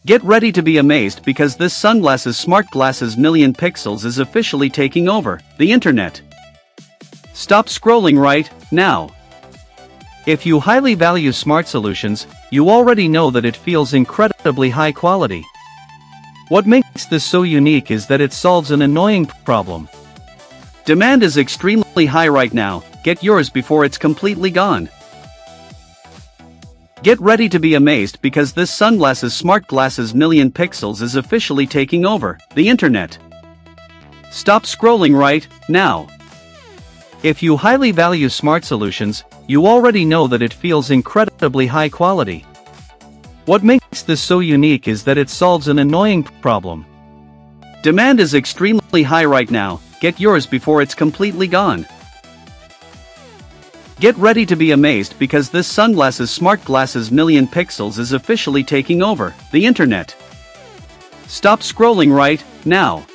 Get ready to be amazed because this sunglasses smart glasses million pixels is officially taking over the internet. Stop scrolling right now. If you highly value smart solutions, you already know that it feels incredibly high quality. What makes this so unique is that it solves an annoying problem. Demand is extremely high right now. Get yours before it's completely gone. Get ready to be amazed because this sunglasses smart glasses million pixels is officially taking over the internet. Stop scrolling right now. If you highly value smart solutions, you already know that it feels incredibly high quality. What makes this so unique is that it solves an annoying problem. Demand is extremely high right now. Get yours before it's completely gone. Get ready to be amazed because this sunglasses smart glasses million pixels is officially taking over the internet. Stop scrolling right now.